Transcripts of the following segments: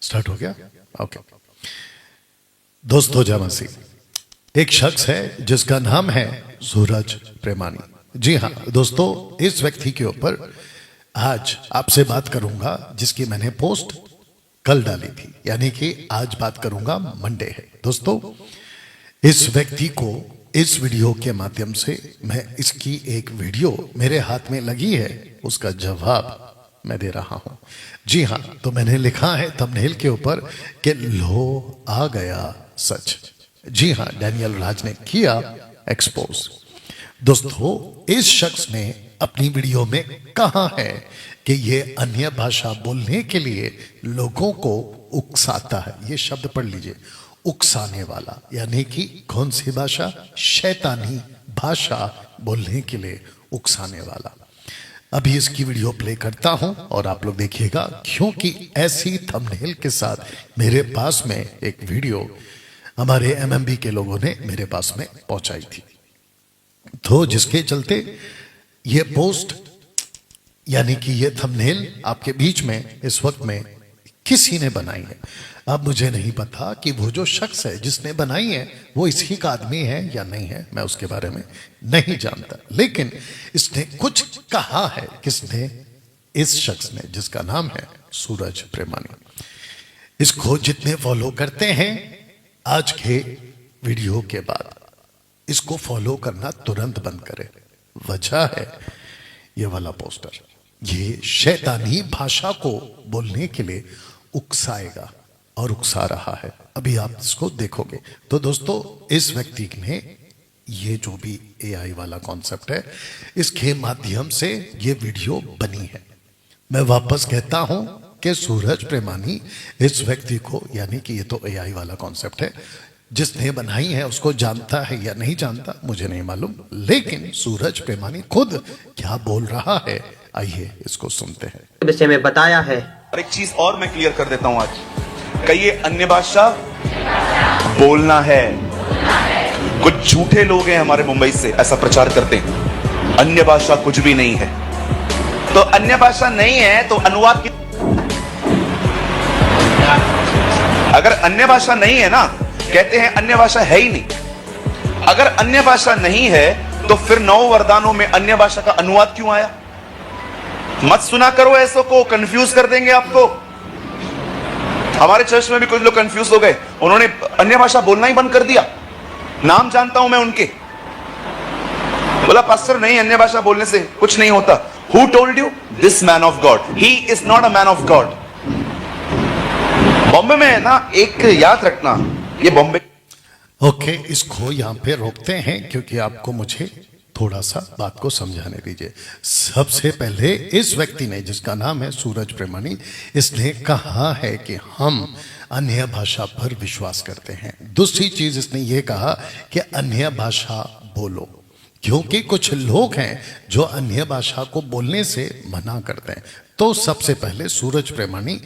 Start हो गया। Okay दोस्तों, जय मसीह। एक शख्स है जिसका नाम है सूरज प्रेमानी। जी हाँ दोस्तों, इस व्यक्ति के ऊपर आज आपसे बात करूंगा जिसकी मैंने पोस्ट कल डाली थी, यानी कि आज बात करूंगा मंडे है। दोस्तों, इस व्यक्ति को इस वीडियो के माध्यम से मैं इसकी एक वीडियो मेरे हाथ में लगी है, उसका जवाब मैं दे रहा हूं। जी हाँ, तो मैंने लिखा है थंबनेल के ऊपर कि लो आ गया सच। जी हाँ, डैनियल राज ने किया एक्सपोज। दोस्तों, इस शख्स ने अपनी वीडियो में कहा है कि ये अन्य भाषा बोलने के लिए लोगों को उकसाता है। ये शब्द पढ़ लीजिए, उकसाने वाला, यानी कि कौन सी भाषा? शैतानी भाषा बोलने के लिए उकसाने वाला। अभी इसकी वीडियो प्ले करता हूं और आप लोग देखिएगा, क्योंकि ऐसी थंबनेल के साथ मेरे पास में एक वीडियो हमारे एमएमबी के लोगों ने मेरे पास में पहुंचाई थी, तो जिसके चलते ये पोस्ट यानी कि ये थंबनेल आपके बीच में इस वक्त में किसी ने बनाई है। अब मुझे नहीं पता कि वो जो शख्स है जिसने बनाई है वो इसी का आदमी है या नहीं है, मैं उसके बारे में नहीं जानता, लेकिन इसने कुछ कहा है। किसने? इस शख्स ने, जिसका नाम है सूरज प्रेमानी। इसको जितने फॉलो करते हैं आज के वीडियो के बाद, इसको फॉलो करना तुरंत बंद करें। वजह है ये वाला पोस्टर, ये शैतानी भाषा को बोलने के लिए उकसाएगा और उकसा रहा है। अभी आप इसको देखोगे तो दोस्तों, इस व्यक्ति ने ये जो भी एआई वाला कॉन्सेप्ट है, इसके माध्यम से ये वीडियो बनी है। मैं वापस कहता हूं कि सूरज प्रेमानी इस व्यक्ति को, यानी कि ये तो एआई वाला कॉन्सेप्ट है, जिसने बनाई है उसको जानता है या नहीं जानता मुझे नहीं मालूम, लेकिन सूरज प्रेमानी खुद क्या बोल रहा है, आइए इसको सुनते हैं। विषय में बताया है। और एक चीज और मैं क्लियर कर देता हूं आज, कहिए अन्य भाषा बोलना है। कुछ झूठे लोग हैं हमारे मुंबई से, ऐसा प्रचार करते हैं अन्य भाषा कुछ भी नहीं है। तो अन्य भाषा नहीं है तो अनुवाद की, अगर अन्य भाषा नहीं है ना, कहते हैं अन्य भाषा है ही नहीं। अगर अन्य भाषा नहीं है तो फिर 9 वरदानों में अन्य भाषा का अनुवाद क्यों आया? मत सुना करो ऐसो को, कंफ्यूज कर देंगे आपको। हमारे चर्च में भी कुछ लोग कंफ्यूज हो गए, उन्होंने अन्य भाषा बोलना ही बंद कर दिया। नाम जानता हूं मैं उनके, बोला पास्टर नहीं, अन्य भाषा बोलने से कुछ नहीं होता। Who told you? This man of God, he is not a man of God. Bombay में है ना, एक याद रखना, ये बॉम्बे। ओके, इसको यहां पे रोकते हैं क्योंकि आपको मुझे थोड़ा सा बात को समझाने दीजिए। सबसे पहले इस व्यक्ति ने, जिसका नाम है सूरज प्रेमानी, इसने कहा है कि हम अन्य भाषा पर विश्वास करते हैं। दूसरी चीज इसने ये कहा कि अन्य भाषा बोलो, क्योंकि कुछ लोग हैं जो अन्य भाषा को बोलने से मना करते हैं। तो सबसे पहले सूरज प्रेमानी,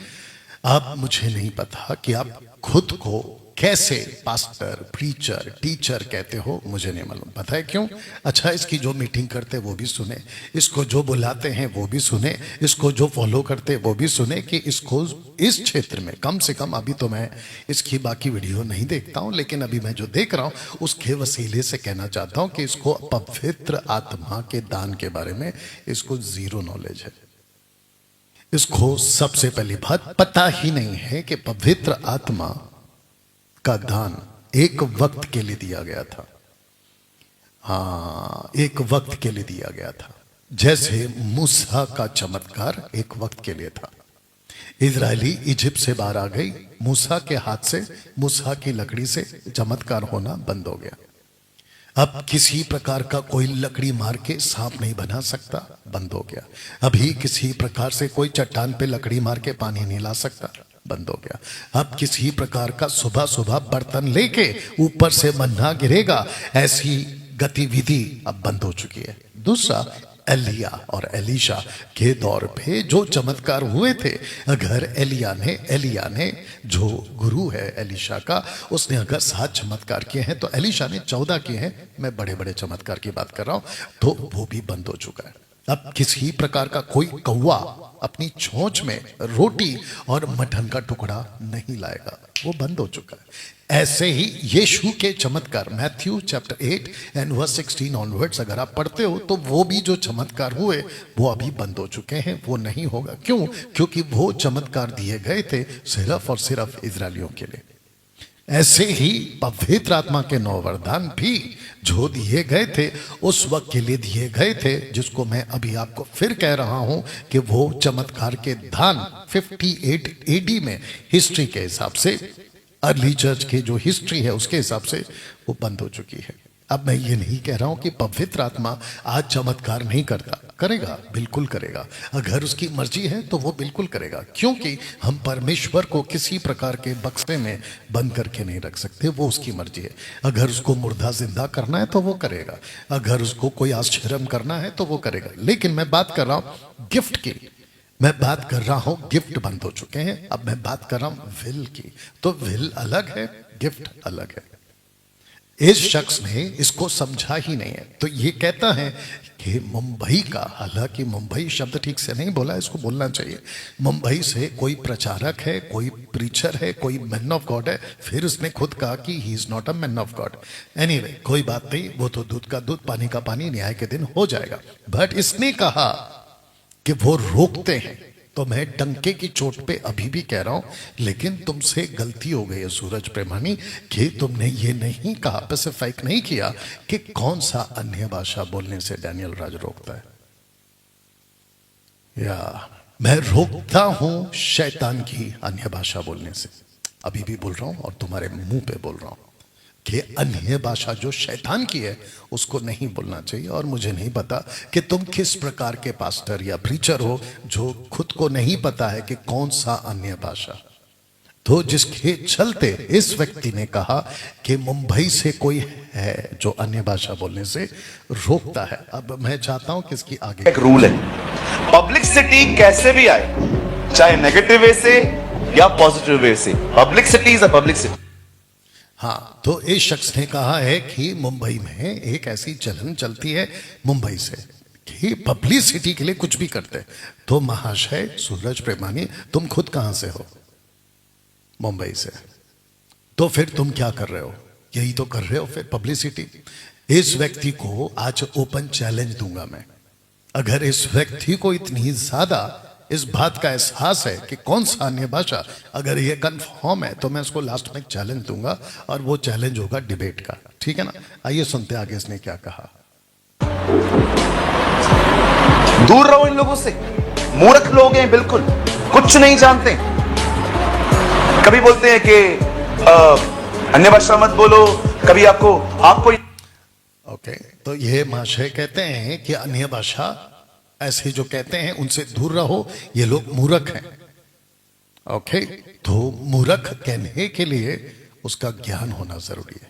आप, मुझे नहीं पता कि आप खुद को कैसे पास्टर, प्रीचर, टीचर कहते हो, मुझे नहीं मालूम। पता है क्यों? अच्छा, इसकी जो मीटिंग करते वो भी सुने, इसको जो बुलाते हैं वो भी सुने, इसको जो फॉलो करते वो भी सुने, कि इसको इस क्षेत्र में कम से कम, अभी तो मैं इसकी बाकी वीडियो नहीं देखता हूं, लेकिन अभी मैं जो देख रहा हूं उसके वसीले से कहना चाहता हूं कि इसको पवित्र आत्मा के दान के बारे में इसको जीरो नॉलेज है। इसको सबसे पहली बात पता ही नहीं है कि पवित्र आत्मा का दान एक वक्त के लिए दिया गया था। हाँ, एक वक्त के लिए दिया गया था, जैसे मूसा का चमत्कार एक वक्त के लिए था। इजरायली इजिप्ट से बाहर आ गई, मूसा के हाथ से, मूसा की लकड़ी से चमत्कार होना बंद हो गया। अब किसी प्रकार का कोई लकड़ी मार के सांप नहीं बना सकता, बंद हो गया। अभी किसी प्रकार से कोई चट्टान पे लकड़ी मार के पानी नहीं ला सकता, बंद हो गया। अब किसी प्रकार का सुबह सुबह बर्तन लेके ऊपर से मन्ना गिरेगा, ऐसी गतिविधि अब बंद हो चुकी है। दूसरा, एलिया और एलीशा के दौर पे जो चमत्कार हुए थे, अगर एलिया ने जो गुरु है एलीशा का, उसने अगर 7 चमत्कार किए हैं तो एलीशा ने 14 किए हैं। मैं बड़े बड़े चमत्कार की बात कर रहा हूं, तो वो भी बंद हो चुका है। अब किसी प्रकार का कोई कौवा अपनी चोंच में रोटी और मटन का टुकड़ा नहीं लाएगा, वो बंद हो चुका है। ऐसे ही यीशु के चमत्कार Matthew chapter 8 and verse 16 onwards अगर आप पढ़ते हो तो वो भी जो चमत्कार हुए वो अभी बंद हो चुके हैं, वो नहीं होगा। क्यों? क्योंकि वो चमत्कार दिए गए थे सिर्फ और सिर्फ इजरायलियों के लिए। ऐसे ही पवित्र आत्मा के 9 वरदान भी जो दिए गए थे उस वक्त के लिए दिए गए थे, जिसको मैं अभी आपको फिर कह रहा हूं कि वो चमत्कार के दान 58 एडी में हिस्ट्री के हिसाब से, अर्ली चर्च के जो हिस्ट्री है उसके हिसाब से वो बंद हो चुकी है। अब मैं ये नहीं कह रहा हूं कि पवित्र आत्मा आज चमत्कार नहीं करता, करेगा, बिल्कुल करेगा। अगर उसकी मर्जी है तो वो बिल्कुल करेगा, क्योंकि हम परमेश्वर को किसी प्रकार के बक्से में बंद करके नहीं रख सकते, वो उसकी मर्जी है। अगर उसको मुर्दा जिंदा करना है तो वो करेगा, अगर उसको कोई आश्चर्य करना है तो वो करेगा। लेकिन मैं बात कर रहा हूं गिफ्ट की, मैं बात कर रहा हूं गिफ्ट बंद हो चुके हैं। अब मैं बात कर रहा हूं विल की, तो विल अलग है, गिफ्ट अलग है। इस शख्स ने इसको समझा ही नहीं है, तो ये कहता है कि मुंबई का, हालांकि मुंबई शब्द ठीक से नहीं बोला, इसको बोलना चाहिए, मुंबई से कोई प्रचारक है, कोई प्रीचर है, कोई मैन ऑफ गॉड है। फिर उसने खुद कहा कि he is not a man of God. Anyway, कोई बात नहीं, वो तो दूध का दूध पानी का पानी, न्याय के दिन हो जाएगा। बट इसने कहा कि वो रोकते हैं, तो मैं टंके की चोट पे अभी भी कह रहा हूं, लेकिन तुमसे गलती हो गई है सूरज प्रेमानी कि तुमने ये नहीं कहा, स्पेसिफाइक नहीं किया कि कौन सा अन्य भाषा बोलने से डैनियल राज रोकता है। या मैं रोकता हूं शैतान की अन्य भाषा बोलने से, अभी भी बोल रहा हूं और तुम्हारे मुंह पे बोल रहा हूं कि अन्य भाषा जो शैतान की है उसको नहीं बोलना चाहिए। और मुझे नहीं पता कि तुम किस प्रकार के पास्टर या प्रीचर हो जो खुद को नहीं पता है कि कौन सा अन्य भाषा। तो जिसके चलते इस व्यक्ति ने कहा कि मुंबई से कोई है जो अन्य भाषा बोलने से रोकता है। अब मैं चाहता हूं कि इसकी आगे एक रूल है, पब्लिसिटी कैसे भी आए, चाहे नेगेटिव वे से या पॉजिटिव वे से, पब्लिसिटी इज अ पब्लिसिटी। हाँ, तो इस शख्स ने कहा है कि मुंबई में एक ऐसी चलन चलती है मुंबई से कि पब्लिसिटी के लिए कुछ भी करते हैं। तो महाशय सूरज प्रेमानी, तुम खुद कहां से हो? मुंबई से। तो फिर तुम क्या कर रहे हो? यही तो कर रहे हो फिर, पब्लिसिटी। इस व्यक्ति को आज ओपन चैलेंज दूंगा मैं, अगर इस व्यक्ति को इतनी ज्यादा इस बात का एहसास है कि कौन सा अन्य भाषा, अगर ये कंफर्म है तो मैं उसको लास्ट में चैलेंज दूंगा, और वो चैलेंज होगा डिबेट का। ठीक है ना? आइए सुनते आगे इसने क्या कहा। दूर रहो इन लोगों से, मूर्ख लोग हैं, बिल्कुल कुछ नहीं जानते। कभी बोलते हैं कि अन्य भाषा मत बोलो, कभी आपको ओके, तो ये महाशय कहते हैं कि अन्य भाषा ऐसे जो कहते हैं उनसे दूर रहो, ये लोग मूर्ख हैं। ओके, तो मूर्ख कहने के लिए उसका ज्ञान होना जरूरी है।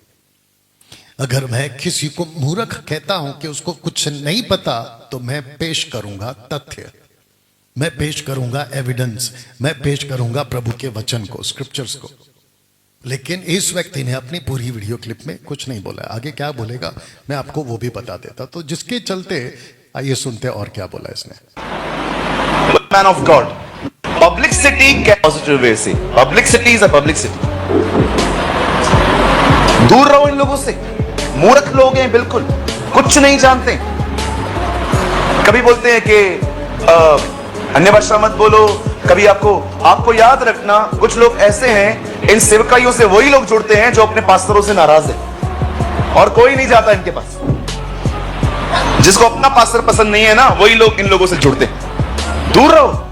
अगर मैं किसी को मूर्ख कहता हूं कि उसको कुछ नहीं पता, तो मैं पेश करूंगा तथ्य, मैं पेश करूंगा एविडेंस, मैं पेश करूंगा प्रभु के वचन को, स्क्रिप्चर्स को। लेकिन इस व्यक्ति ने अपनी पूरी वीडियो क्लिप में कुछ नहीं बोला। आगे क्या बोलेगा मैं आपको वो भी बता देता। तो जिसके चलते आइए सुनते और क्या बोला इसने। Man of God, publicity positive way से, पब्लिसिटी इज अ पब्लिसिटी। दूर रहो इन लोगों से, मूर्ख लोग हैं, बिल्कुल कुछ नहीं जानते। कभी बोलते हैं कि अन्य भाषा मत बोलो, कभी आपको याद रखना, कुछ लोग ऐसे हैं, इन सेवकाइयों से वही लोग जुड़ते हैं जो अपने पास्टरों से नाराज है, और कोई नहीं जाता इनके पास। जिसको अपना पास्टर पसंद नहीं है ना, वही लोग इन लोगों से जुड़ते हैं। दूर रहो।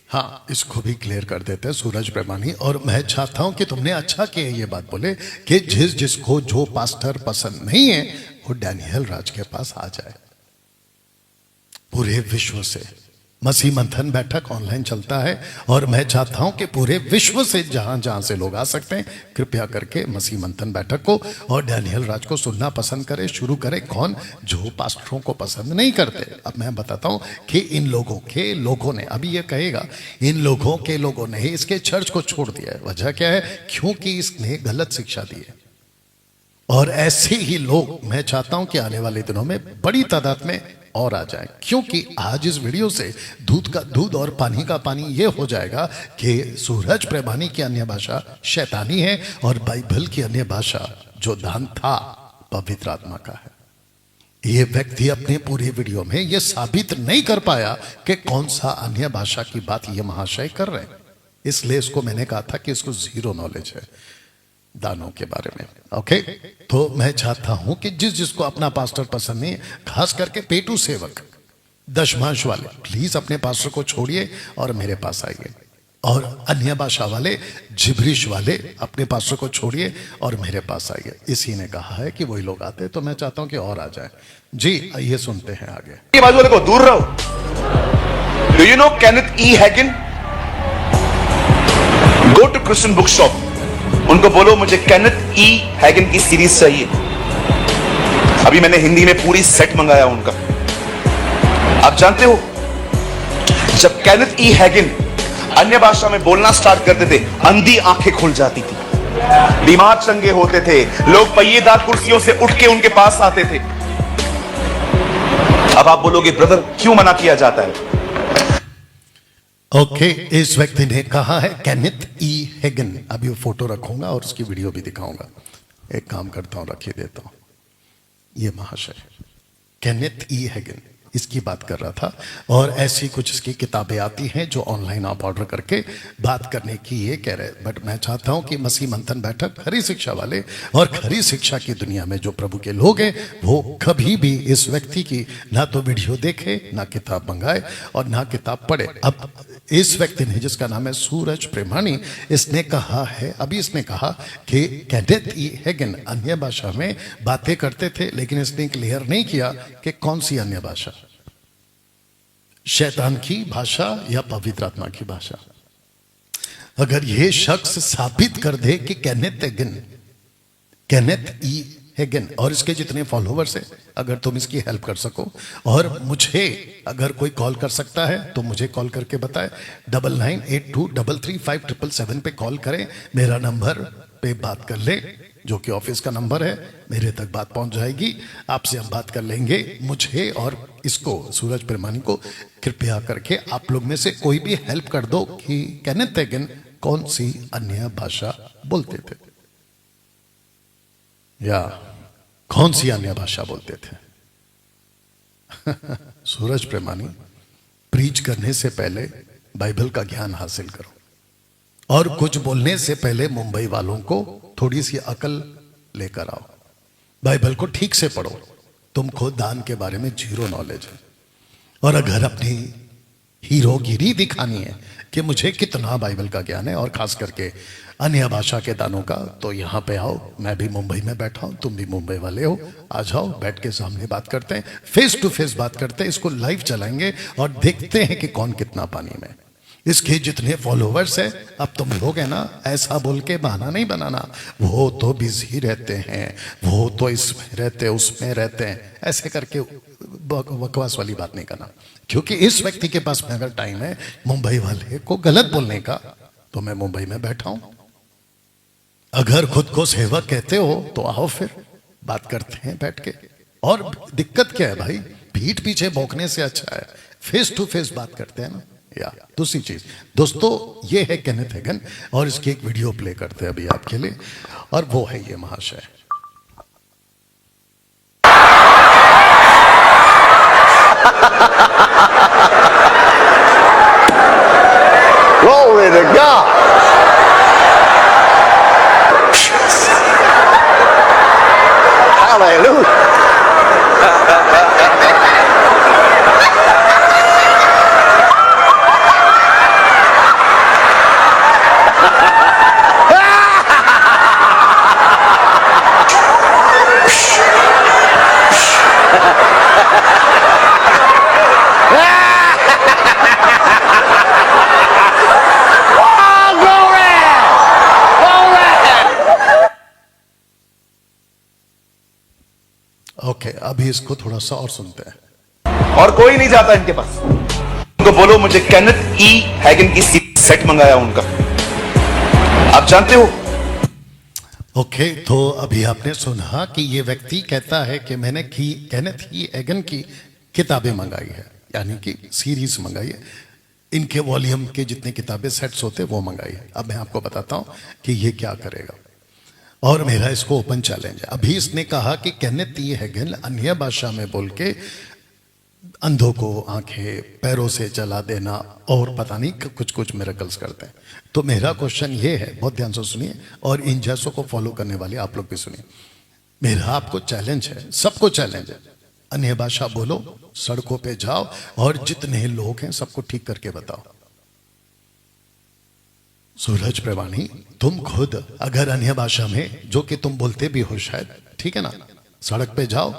हाँ, इसको भी क्लियर कर देते हैं सूरज प्रेमानी। और मैं चाहता हूं कि तुमने अच्छा किया ये बात बोले कि जिसको जो पास्टर पसंद नहीं है वो डैनियल राज के पास आ जाए। पूरे विश्व से मसीह मंथन बैठक ऑनलाइन चलता है, और मैं चाहता हूं कि पूरे विश्व से जहां जहां से लोग आ सकते हैं, कृपया करके मसीह मंथन बैठक को और डैनियल राज को सुनना पसंद करें, शुरू करें। कौन? जो पास्टरों को पसंद नहीं करते। अब मैं बताता हूं कि इन लोगों ने, अभी ये कहेगा इन लोगों ने इसके चर्च को छोड़ दिया है। वजह क्या है? क्योंकि इसने गलत शिक्षा दी है। और ऐसे ही लोग मैं चाहता हूं कि आने वाले दिनों में बड़ी तादाद में और आ जाएं, क्योंकि आज इस वीडियो से दूध का दूध और पानी का पानी ये हो जाएगा कि सूरज प्रेमानी की अन्य भाषा शैतानी है और बाइबल की अन्य भाषा जो दान था पवित्र आत्मा का है। ये व्यक्ति अपने पूरे वीडियो में ये साबित नहीं कर पाया कि कौन सा अन्य भाषा की बात ये महाशय कर रहे हैं, इसलिए इसको मैंने कहा था कि इसको जीरो नॉलेज है दानों के बारे में। ओके, तो मैं चाहता हूं कि जिसको अपना पास्टर पसंद नहीं, खास करके पेटू सेवक दशमांश वाले, प्लीज अपने पास्टर को छोड़िए और मेरे पास आइए, और अन्य भाषा वाले जिब्रिश वाले अपने पास्टर को छोड़िए और मेरे पास आइए। इसी ने कहा है कि वही लोग आते, तो मैं चाहता हूं कि और आ जाए। जी आइए सुनते हैं आगे। ये बाजू वाले को दूर रहो। Do you know Kenneth E Hagin? Go to Christian book shop, उनको बोलो मुझे केनेथ ई हैगिन की सीरीज चाहिए। अभी मैंने हिंदी में पूरी सेट मंगाया उनका। आप जानते हो, जब केनेथ ई हैगिन अन्य भाषा में बोलना स्टार्ट करते थे, अंधी आंखें खुल जाती थी, बीमार चंगे होते थे, लोग पहिएदार कुर्सियों से उठ के उनके पास आते थे। अब आप बोलोगे ब्रदर क्यों मना किया जाता है? ओके, इस व्यक्ति ने कहा है केनेथ ई हैगिन। अभी वो फोटो रखूंगा और उसकी वीडियो भी दिखाऊंगा। एक काम करता हूं, रखिए देता हूं। ये महाशय केनेथ ई हैगिन इसकी बात कर रहा था, और ऐसी कुछ इसकी किताबें आती हैं जो ऑनलाइन आप ऑर्डर करके बात करने की ये कह रहे। बट मैं चाहता हूं कि मसीह मंथन बैठक खरी शिक्षा वाले और खरी शिक्षा की दुनिया में जो प्रभु के लोग हैं वो कभी भी इस व्यक्ति की ना तो वीडियो देखे, ना किताब मंगाए और ना किताब पढ़े। अब इस व्यक्ति ने, जिसका नाम है सूरज प्रेमानी, इसने कहा है, अभी इसने कहा कि केनेथ ई हैगिन अन्य भाषा में बातें करते थे, लेकिन इसने क्लियर नहीं किया कि कौन सी अन्य भाषा, शैतान की भाषा या पवित्र आत्मा की भाषा। अगर यह शख्स साबित कर दे कि केनेथ ई हैगिन और इसके जितने फॉलोवर्स हैं, अगर तुम इसकी हेल्प कर सको, और मुझे अगर कोई कॉल कर सकता है तो मुझे कॉल करके बताए। 9982335777 पे कॉल करें, मेरा नंबर पे बात कर ले, जो कि ऑफिस का नंबर है, मेरे तक बात पहुंच जाएगी, आपसे हम बात कर लेंगे। मुझे और इसको सूरज प्रेमानी को कृपया करके आप लोग में से कोई भी हेल्प कर दो कि केनेथ हैगिन कौन सी अन्य भाषा बोलते थे या कौन सी अन्य भाषा बोलते थे। सूरज प्रेमानी, प्रीच करने से पहले बाइबल का ज्ञान हासिल करो, और कुछ बोलने से पहले मुंबई वालों को थोड़ी सी अकल लेकर आओ, बाइबल को ठीक से पढ़ो। तुमको दान के बारे में जीरो नॉलेज है, और अगर अपनी हीरोगिरी दिखानी है कि मुझे कितना बाइबल का ज्ञान है और खास करके अन्य भाषा के दानों का, तो यहाँ पे आओ। मैं भी मुंबई में बैठा हूँ, तुम भी मुंबई वाले हो, आ जाओ, बैठ के सामने बात करते हैं, फेस टू फेस बात करते हैं। इसको लाइव चलाएंगे और देखते हैं कि कौन कितना पानी में। इसके जितने फॉलोवर्स हैं, अब तुम लोग है ना, ऐसा बोल के बहाना नहीं बनाना, वो तो बिजी रहते हैं, वो तो इसमें रहते हैं, उसमें रहते हैं, ऐसे करके बकवास वाली बात नहीं करना। क्योंकि इस व्यक्ति के पास में अगर टाइम है मुंबई वाले को गलत बोलने का, तो मैं मुंबई में बैठा हूं। अगर खुद को सेवक कहते हो तो आओ, फिर बात करते हैं बैठ के। और दिक्कत क्या है भाई, पीठ पीछे भौंकने से अच्छा है फेस टू फेस बात करते हैं ना। या दूसरी चीज दोस्तों, ये है केनेथ हैगिन, और इसकी एक वीडियो प्ले करते हैं अभी आपके लिए, और वो है ये महाशय। Glory to God. Hallelujah. Okay, अभी इसको थोड़ा सा और सुनते हैं। और कोई नहीं जाता इनके पास। उनको बोलो मुझे केनेथ ई हैगिन की सेट मंगाया उनका। आप जानते हो, ओके, तो अभी आपने सुना कि ये व्यक्ति कहता है कि मैंने की केनेथ ई हैगिन की किताबें मंगाई है, यानी कि सीरीज मंगाई है, इनके वॉल्यूम के जितने किताबें सेट्स होते वो मंगाई है। अब मैं आपको बताता हूं कि ये क्या करेगा, और मेरा इसको ओपन चैलेंज है। अभी इसने कहा कि केनेथ ई हैगन अन्य भाषा में बोल के अंधों को आंखें पैरों से चला देना और पता नहीं कुछ कुछ मिरेकल्स करते हैं। तो मेरा क्वेश्चन ये है, बहुत ध्यान से सुनिए, और इन जैसों को फॉलो करने वाले आप लोग भी सुनिए। मेरा आपको चैलेंज है, सबको चैलेंज है, अन्य भाषा बोलो, सड़कों पे जाओ और जितने लोग हैं सबको ठीक करके बताओ। सूरज प्रेमानी, तुम खुद अगर अन्य भाषा में, जो कि तुम बोलते भी हो शायद, ठीक है ना, सड़क पे जाओ,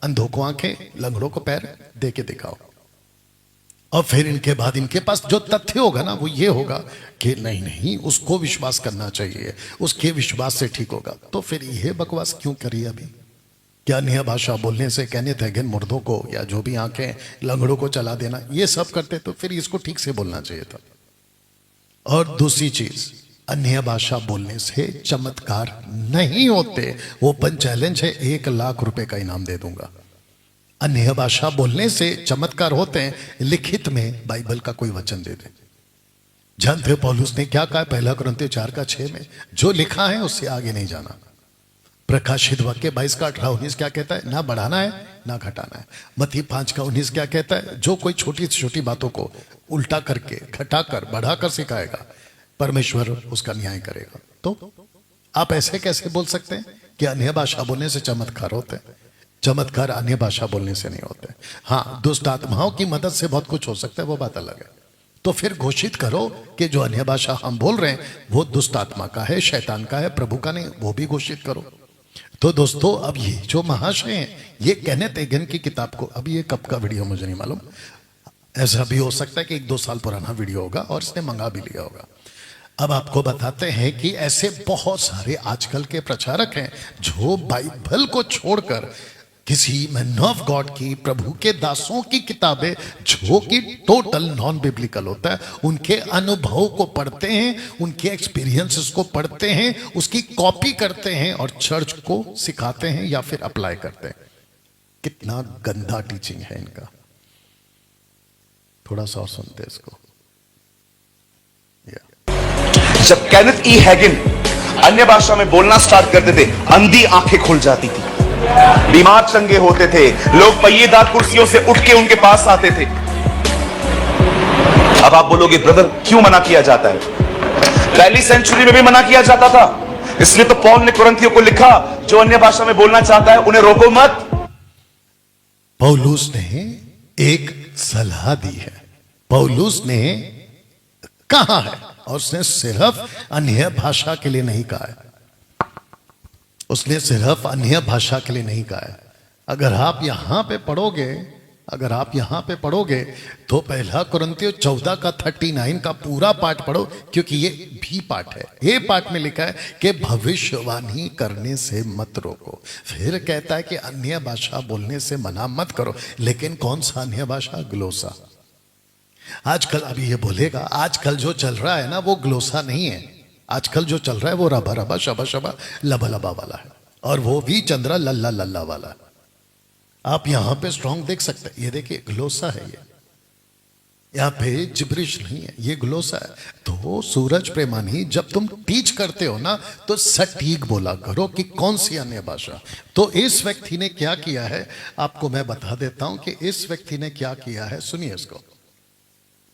अंधों को आंखें, लंगड़ों को पैर दे के दिखाओ, और फिर इनके बाद इनके पास जो तथ्य होगा ना वो ये होगा कि नहीं नहीं उसको विश्वास करना चाहिए, उसके विश्वास से ठीक होगा। तो फिर ये बकवास क्यों करी अभी? क्या अन्य भाषा बोलने से केनेथ हैगन मुर्दों को या जो भी आंखें लंगड़ों को चला देना ये सब करते, तो फिर इसको ठीक से बोलना चाहिए था। और दूसरी चीज, अन्य भाषा बोलने से चमत्कार नहीं होते। ओपन चैलेंज है, 1 लाख रुपए का इनाम दे दूंगा। अन्य भाषा बोलने से चमत्कार होते हैं, लिखित में बाइबल का कोई वचन दे दे। जानते हो पौलुस ने क्या कहा? 1 कुरिन्थियों 4:6 में, जो लिखा है उससे आगे नहीं जाना। प्रकाशित वाक्य 22:18-19 क्या कहता है? ना बढ़ाना है ना घटाना है। मत्ती 5:19 क्या कहता है? जो कोई छोटी से छोटी बातों को उल्टा करके, घटाकर, बढ़ाकर सिखाएगा, परमेश्वर उसका न्याय करेगा। तो आप ऐसे कैसे बोल सकते हैं कि अन्य भाषा बोलने से चमत्कार होते हैं? चमत्कार अन्य भाषा बोलने से नहीं होते। हाँ, दुष्ट आत्माओं की मदद से बहुत कुछ हो सकता है, वो बात अलग है। तो फिर घोषित करो कि जो अन्य भाषा हम बोल रहे हैं वो दुष्ट आत्मा का है, शैतान का है, प्रभु का नहीं, वो भी घोषित करो। तो दोस्तों, अब ये जो महाशय हैं, ये केनेथ हैगन की किताब को, अब ये कब का वीडियो मुझे नहीं मालूम, ऐसा भी हो सकता है कि 1-2 साल पुराना वीडियो होगा और इसने मंगा भी लिया होगा। अब आपको बताते हैं कि ऐसे बहुत सारे आजकल के प्रचारक हैं जो बाइबल को छोड़कर किसी मैन ऑफ गॉड की, प्रभु के दासों की किताबें, जो कि टोटल नॉन बिब्लिकल होता है, उनके अनुभव को पढ़ते हैं, उनके एक्सपीरियंसेस को पढ़ते हैं, उसकी कॉपी करते हैं और चर्च को सिखाते हैं या फिर अप्लाई करते हैं। कितना गंदा टीचिंग है इनका। थोड़ा सा और सुनते हैं इसको। जब केनेथ ई हैगन अन्य भाषा में बोलना स्टार्ट करते थे, अंधी आंखें खुल जाती थी, बीमार चंगे होते थे, लोग पहिएदार कुर्सियों से उठ के उनके पास आते थे। अब आप बोलोगे ब्रदर क्यों मना किया जाता है? पहली सेंचुरी में भी मना किया जाता था, इसलिए तो पौल ने कुरिन्थियों को लिखा, जो अन्य भाषा में बोलना चाहता है उन्हें रोको मत। पौलुस ने एक सलाह दी है। पौलुस ने कहा है, और उसने सिर्फ अन्य भाषा के लिए नहीं कहा है। उसने सिर्फ अन्य भाषा के लिए नहीं कहा है। अगर आप यहां पे पढ़ोगे, तो 1 कुरिन्थियों 14:39 का पूरा पाठ पढ़ो, क्योंकि ये भी पाठ है। ये पाठ में लिखा है कि भविष्यवाणी करने से मत रोको। फिर कहता है कि अन्य भाषा बोलने से मना मत करो। लेकिन कौन सा अन्य भाषा? ग्लोसा। आजकल अभी ये बोलेगा, आजकल जो चल रहा है ना वो ग्लोसा नहीं है। आजकल जो चल रहा है वो रबा रबा, शबा शबा, लबा लबा वाला है, और वो भी चंद्रा लल्ला लल्ला वाला है। आप यहां पे स्ट्रॉन्ग देख सकते हैं, ये देखिए ग्लोसा है। ये यहाँ पे जिब्रिश नहीं है, ये ग्लोसा है। तो सूरज प्रेमानी, जब तुम टीच करते हो ना तो सटीक बोला करो कि कौन सी अन्य भाषा। तो इस व्यक्ति ने क्या किया है आपको मैं बता देता हूं कि इस व्यक्ति ने क्या किया है, सुनिए इसको।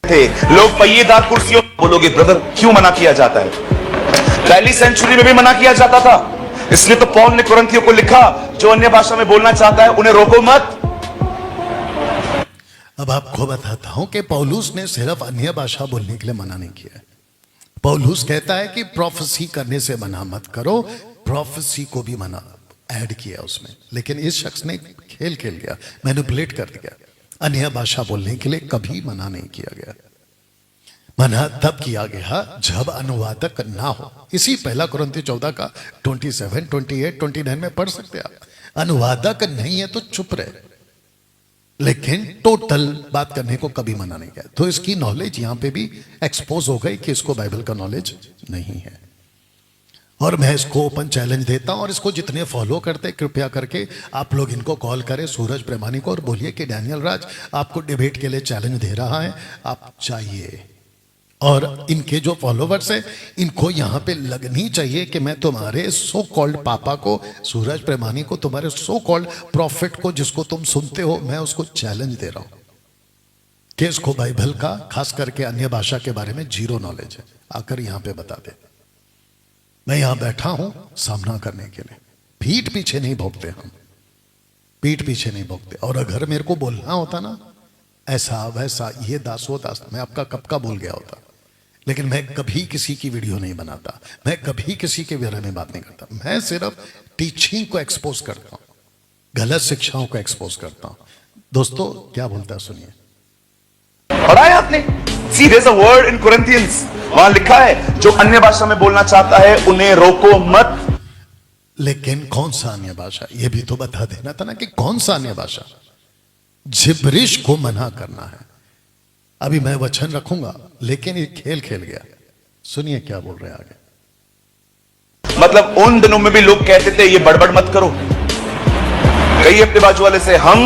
लोग पहिएदार कुर्सियों, बोलोगे ब्रदर क्यों मना किया जाता है? पहली सेंचुरी में भी मना किया जाता था, इसलिए तो पौल ने कुरिन्थियों को लिखा, जो अन्य भाषा में बोलना चाहता है उन्हें रोको मत। अब आपको बताता हूं कि पौलुस ने सिर्फ अन्य भाषा बोलने के लिए मना नहीं किया। पौलुस कहता है कि प्रोफेसी करने से मना मत करो, प्रोफेसी को भी मना ऐड किया उसमें। लेकिन इस शख्स ने खेल खेल गया, मैनिपुलेट कर दिया। अन्य भाषा बोलने के लिए कभी मना नहीं किया गया। मना तब किया गया जब अनुवादक ना हो। इसी 1 कुरिन्थियों 14:27, 28, 29 में पढ़ सकते आप। अनुवादक नहीं है तो चुप रहे, लेकिन टोटल बात करने को कभी मना नहीं किया। तो इसकी नॉलेज यहां पे भी एक्सपोज हो गई कि इसको बाइबल का नॉलेज नहीं है। और मैं इसको ओपन चैलेंज देता हूं, और इसको जितने फॉलो करते कृपया करके आप लोग इनको कॉल करें, सूरज प्रेमानी को, और बोलिए कि डैनियल राज आपको डिबेट के लिए चैलेंज दे रहा है, आप चाहिए। और इनके जो फॉलोवर्स हैं इनको यहां पे लगनी चाहिए कि मैं तुम्हारे सो कॉल्ड पापा को, सूरज प्रेमानी को, तुम्हारे सो कॉल्ड प्रॉफिट को जिसको तुम सुनते हो, मैं उसको चैलेंज दे रहा हूं कि इसको बाइबल का, खास करके अन्य भाषा के बारे में जीरो नॉलेज है, आकर यहां पे बता दे। मैं यहां बैठा हूं सामना करने के लिए, पीठ पीछे नहीं भोगते हम, पीठ पीछे नहीं भोगते। और अगर मेरे को बोलना होता ना ऐसा वैसा, ये दास वो दास, मैं आपका कब का बोल गया होता। लेकिन मैं कभी किसी की वीडियो नहीं बनाता, मैं कभी किसी के बारे में बात नहीं करता, मैं सिर्फ टीचिंग को एक्सपोज करता हूं, गलत शिक्षाओं को एक्सपोज करता हूं। दोस्तों क्या बोलता है सुनिए। पढ़ा है आपने? See, there's a word in Corinthians, वहां लिखा है जो अन्य भाषा में बोलना चाहता है उन्हें रोको मत। लेकिन कौन सा अन्य भाषा, ये भी तो बता देना था ना कि कौन सा अन्य भाषा। जिब्रिश को मना करना है। अभी मैं वचन रखूंगा, लेकिन ये खेल खेल गया। सुनिए क्या बोल रहे हैं आगे। मतलब उन दिनों में भी लोग कहते थे ये बड़बड़ मत करो। कई अपने बाजू वाले से हम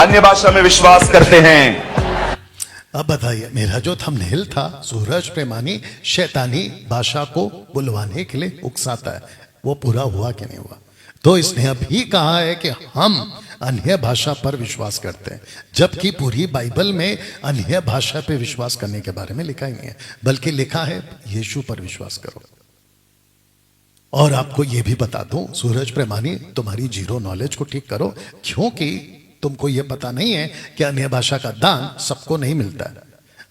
अन्य भाषा में विश्वास करते हैं। अब बताइए, मेरा जो थंबनेल था, सूरज प्रेमानी शैतानी भाषा को बुलवाने के लिए उकसाता है, वो पूरा हुआ कि नहीं हुआ? तो इसने अभी कहा है कि हम अन्य भाषा पर विश्वास करते हैं, जबकि पूरी बाइबल में अन्य भाषा पे विश्वास करने के बारे में लिखा ही नहीं है, बल्कि लिखा है यीशु पर विश्वास करो। और आपको यह भी बता दूं, सूरज प्रेमानी, तुम्हारी जीरो नॉलेज को ठीक करो, क्योंकि तुमको यह पता नहीं है कि अन्य भाषा का दान सबको नहीं मिलता है।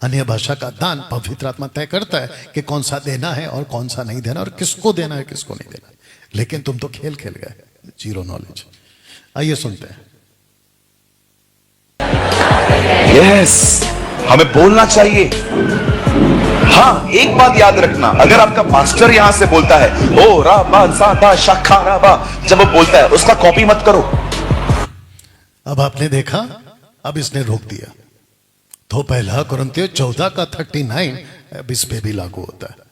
अन्य भाषा का दान पवित्र आत्मा तय करता है कि कौन सा देना है और कौन सा नहीं देना, और किसको देना है किसको नहीं देना। लेकिन तुम तो खेल खेल गए, जीरो नॉलेज। आइए सुनते हैं। यस, हमें बोलना चाहिए। हाँ, एक बात याद रखना, अगर आपका पास्टर यहां से बोलता है ओ राबा सादा शाखा राबा, जब वो बोलता है उसका कॉपी मत करो। अब आपने देखा, अब इसने रोक दिया। तो पहला कुरिन्थियों 14 का 39 अब इस पे भी लागू होता है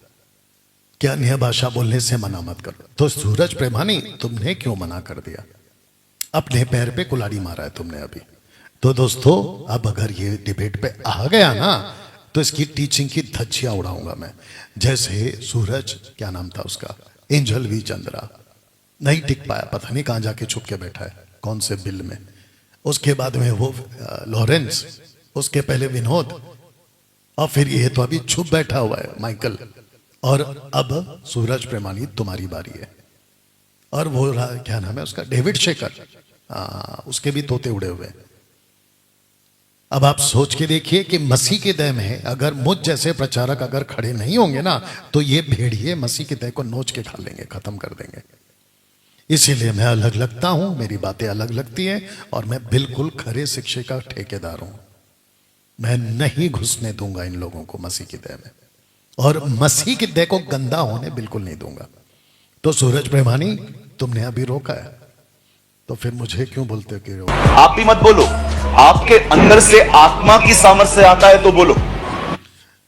कि अन्य भाषा बोलने से मना मत करो। तो सूरज प्रेमानी, तुमने क्यों मना कर दिया? अपने पैर पे कुल्हाड़ी मारा है तुमने अभी। तो दोस्तों, अब अगर ये डिबेट पे आ गया ना, तो इसकी टीचिंग की धज्जियां उड़ाऊंगा मैं। जैसे सूरज, क्या नाम था उसका, एंजल वी चंद्रा, नहीं टिक पाया, पता नहीं कहां जाके छुप के बैठा है, कौन से बिल में। उसके बाद में वो लॉरेंस, उसके पहले विनोद, और फिर ये तो अभी छुप बैठा हुआ है माइकल। और अब सूरज प्रेमानी, तुम्हारी बारी है। और वो क्या नाम है उसका, डेविड शेखर, उसके भी तोते उड़े हुए। अब आप सोच के देखिए कि मसीह के देह में अगर मुझ जैसे प्रचारक अगर खड़े नहीं होंगे ना, तो ये भेड़िए मसीह के देह को नोच के खा लेंगे, खत्म कर देंगे। इसीलिए मैं अलग लगता हूं, मेरी बातें अलग लगती हैं, और मैं बिल्कुल खरे शिक्षे का ठेकेदार हूं। मैं नहीं घुसने दूंगा इन लोगों को मसीह की देह में, और मसीह की देह को गंदा होने बिल्कुल नहीं दूंगा। तो सूरज प्रेमानी, तुमने अभी रोका है, तो फिर मुझे क्यों बोलते हो कि आप भी मत बोलो। आपके अंदर से आत्मा की सामर्थ्य से आता है तो बोलो।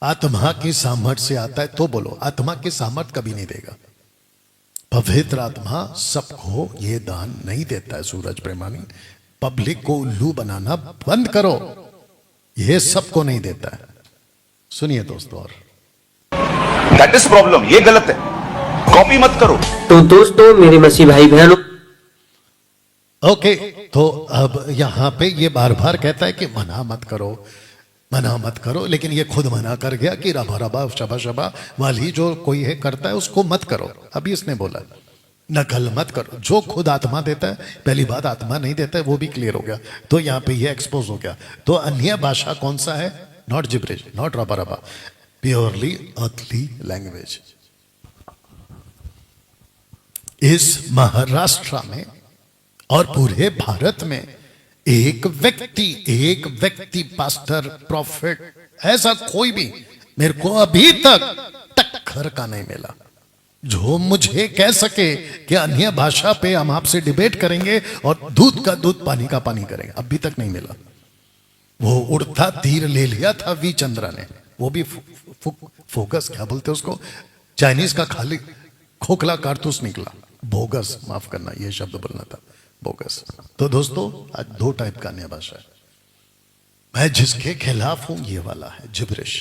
आत्मा की सामर्थ्य से आता है तो बोलो। आत्मा की सामर्थ्य कभी नहीं देगा। पवित्र आत्मा सबको ये दान नहीं देता है। सूरज प्रेमानी, पब्लिक को उल्लू बनाना बंद करो, ये सबको नहीं देता है। सुनिए दोस्तों, और दैट इज प्रॉब्लम, ये गलत है, कॉपी मत करो। तो दोस्तों, मेरे मसीह भाई बहनों, ओके, तो अब यहां पे ये बार बार कहता है कि मना मत करो, मना मत करो, लेकिन ये खुद मना कर गया कि रबा रबा शबा शबा वाली जो कोई है करता है उसको मत करो। अभी इसने बोला नकल मत करो। जो खुद आत्मा देता है, पहली बात आत्मा नहीं देता है, वो भी क्लियर हो गया। तो यहाँ पे ये एक्सपोज हो गया। तो अन्य भाषा कौन सा है? Not gibberish, not rava rava, purely earthly language. इस महाराष्ट्र में और पूरे भारत में एक व्यक्ति पास्टर, प्रॉफिट, ऐसा कोई भी मेरे को अभी तक टक्कर का नहीं मिला जो मुझे कह सके कि अन्य भाषा पे हम आपसे डिबेट करेंगे और दूध का दूध पानी का पानी करेंगे। अभी तक नहीं मिला। वो उड़ता तीर ले लिया था वी चंद्रा ने, वो भी फोकस क्या बोलते उसको, चाइनीज का खाली खोखला कारतूस निकला, बोगस, माफ करना ये शब्द बोलना था, बोगस। तो दोस्तों आज दो टाइप का अन्य भाषा है। मैं जिसके खिलाफ हूं ये वाला है जिब्रिश,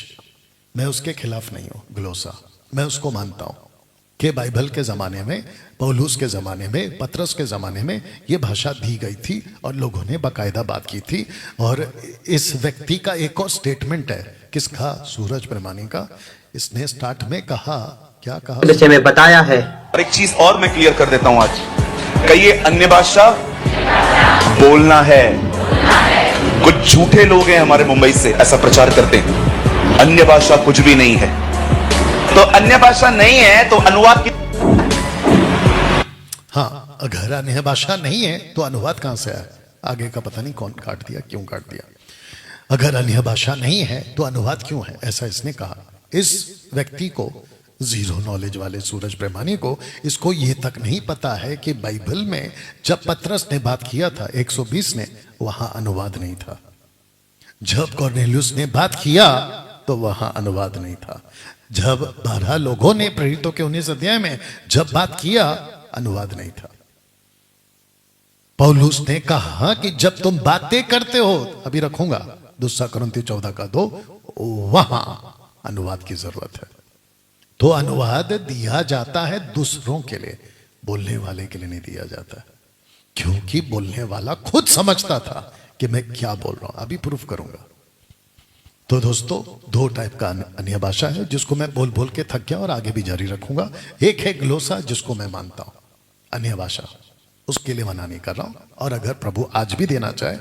मैं उसके खिलाफ नहीं हूं, ग्लोसा। मैं उसको मानता हूं कि बाइबल के जमाने में, पौलुस के जमाने में, पतरस के जमाने में ये भाषा दी गई थी और लोगों ने बाकायदा बात की थी। और इस व्यक्ति का एक और स्टेटमेंट है, किसका? सूरज प्रेमानी का। इसने स्टार्ट में कहा, क्या कहा? जैसे मैं बताया है। और एक चीज और मैं क्लियर कर देता हूं आज, कहिए अन्य भाषा बोलना है। कुछ झूठे लोग हैं हमारे मुंबई से ऐसा प्रचार करते हैं, अन्य भाषा कुछ भी नहीं है। तो अन्य भाषा नहीं है तो अनुवाद की, हाँ, अगर अन्य भाषा नहीं है तो अनुवाद कहां से आया? आगे का पता नहीं कौन काट दिया, क्यों काट दिया। अगर अन्य भाषा नहीं है तो अनुवाद क्यों है, ऐसा इसने कहा। इस व्यक्ति को, जीरो नॉलेज वाले सूरज प्रेमानी को, इसको ये तक नहीं पता है कि बाइबल में जब पतरस ने बात किया था 120 ने, वहां अनुवाद नहीं था। जब कॉर्नेलियुस ने बात किया तो वहां अनुवाद नहीं था। जब 12 लोगों ने प्रेरितों के 19 अध्याय में जब बात किया, अनुवाद नहीं था। पौलुस ने कहा कि जब तुम बातें करते हो, अभी रखूंगा 2 कुरिन्थियों 14:2, वहां अनुवाद की जरूरत है। तो अनुवाद दिया जाता है दूसरों के लिए, बोलने वाले के लिए नहीं दिया जाता, क्योंकि बोलने वाला खुद समझता था कि मैं क्या बोल रहा हूं। अभी प्रूफ करूंगा। तो दोस्तों दो टाइप का अन्य भाषा है जिसको मैं बोल बोल के थक गया और आगे भी जारी रखूंगा। एक है ग्लोसा, जिसको मैं मानता हूं अन्य भाषा, उसके लिए मना नहीं कर रहा हूं। और अगर प्रभु आज भी देना चाहे,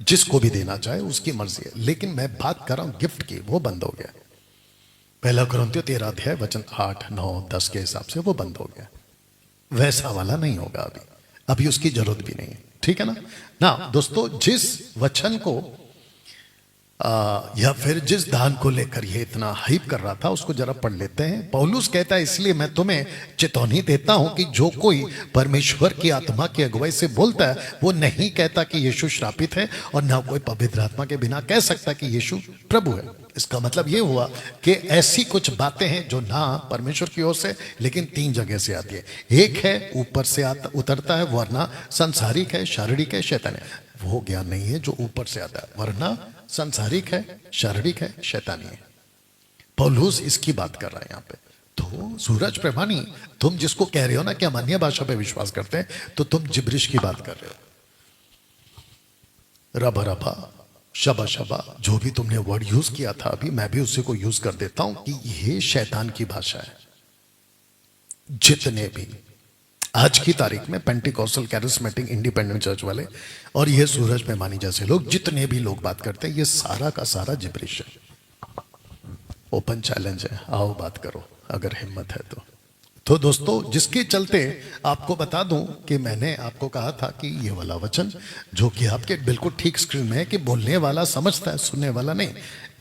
जिसको भी देना चाहे उसकी मर्जी है, लेकिन मैं बात कर रहा हूं गिफ्ट की, वो बंद हो गया। 1 कुरिन्थियों 13 अध्याय वचन 8, 9, 10 के हिसाब से वो बंद हो गया। वैसा वाला नहीं होगा अभी उसकी जरूरत भी नहीं है, ठीक है ना दोस्तों, जिस वचन को या फिर जिस दान को लेकर ये इतना हाइप कर रहा था, उसको जरा पढ़ लेते हैं। पौलुस कहता है, इसलिए मैं तुम्हें चेतावनी देता हूं कि जो कोई परमेश्वर की आत्मा की अगुवाई से बोलता है, वो नहीं कहता कि यीशु श्रापित है, और ना कोई पवित्र आत्मा के बिना कह सकता कि यीशु प्रभु है। इसका मतलब ये हुआ कि ऐसी कुछ बातें हैं जो ना परमेश्वर की ओर से, लेकिन 3 जगह से आती है। एक है ऊपर से उतरता है, वरना संसारिक है, शारीरिक है, शैतान है। वो ज्ञान नहीं है जो ऊपर से आता है, वरना संसारिक है, शारीरिक है, शैतानी है। पौलुस इसकी बात कर रहा है यहाँ पे। तो सूरज प्रेमानी, तुम जिसको कह रहे हो ना कि हम अन्य भाषा पे विश्वास करते हैं, तो तुम जिब्रिश की बात कर रहे हो। रबा रबा, शबा शबा, जो भी तुमने वर्ड यूज किया था अभी, मैं भी उसी को यूज कर देता हूं कि यह शैतान की भाषा है। जितने भी आज की तारीख में पेंटिकॉस्टल, कैरिस्मेटिक, इंडिपेंडेंट चर्च वाले और ये सूरज प्रेमानी जैसे लोग, जितने भी लोग बात करते हैं, ये सारा का सारा जिब्रिश है। ओपन चैलेंज है, आओ बात करो अगर हिम्मत है तो दोस्तों, जिसके चलते आपको बता दूं कि मैंने आपको कहा था कि ये वाला वचन जो कि आपके बिल्कुल ठीक स्क्रीन में है कि बोलने वाला समझता है, सुनने वाला नहीं।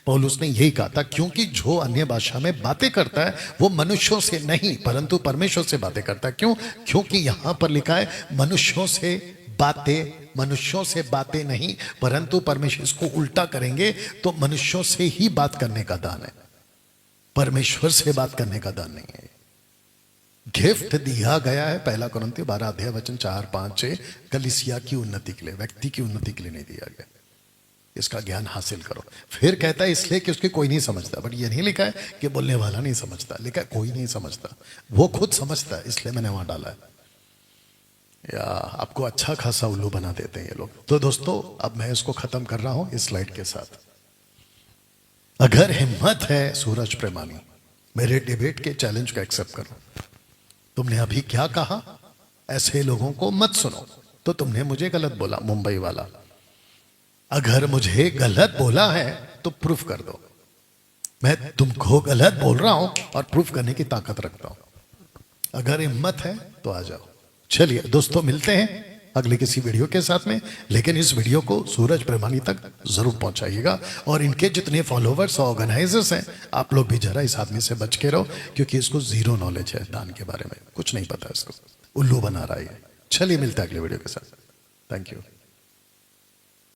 पौलुस ने यही कहा था, क्योंकि जो अन्य भाषा में बातें करता है वो मनुष्यों से नहीं परंतु परमेश्वर से बातें करता है। क्यों? क्योंकि यहां पर लिखा है मनुष्यों से बातें नहीं परंतु परमेश्वर। इसको उल्टा करेंगे तो मनुष्यों से ही बात करने का दान है, परमेश्वर से बात करने का दान नहीं है। गिफ्ट दिया गया है 1 कुरिन्थियों 12 अध्याय वचन 4, 5, 6 कलीसिया की उन्नति के लिए, व्यक्ति की उन्नति के लिए नहीं दिया गया। इसका ज्ञान हासिल करो। फिर कहता है इसलिए कि उसके कोई नहीं समझता, बट ये नहीं लिखा है कि बोलने वाला नहीं समझता, लिखा है कोई नहीं समझता, वो खुद समझता है, इसलिए मैंने वहां डाला है। या आपको अच्छा खासा उल्लू बना देते हैं ये लोग। तो दोस्तों अब मैं इसको खत्म कर रहा हूं इस स्लाइड के साथ। अगर हिम्मत है सूरज प्रेमानी, मेरे डिबेट के चैलेंज को एक्सेप्ट करो। तुमने अभी क्या कहा, ऐसे लोगों को मत सुनो। तो तुमने मुझे गलत बोला, मुंबई वाला। अगर मुझे गलत बोला है तो प्रूफ कर दो। मैं तुमको गलत बोल रहा हूं और प्रूफ करने की ताकत रखता हूं। अगर हिम्मत है तो आ जाओ। चलिए दोस्तों, मिलते हैं अगले किसी वीडियो के साथ में, लेकिन इस वीडियो को सूरज प्रेमानी तक जरूर पहुंचाइएगा। और इनके जितने फॉलोवर्स और ऑर्गेनाइजर्स हैं, आप लोग भी जरा इस आदमी से बच के रहो, क्योंकि इसको जीरो नॉलेज है दान के बारे में, कुछ नहीं पता, इसको उल्लू बना रहा है। चलिए मिलते हैं अगले वीडियो के साथ। Thank you.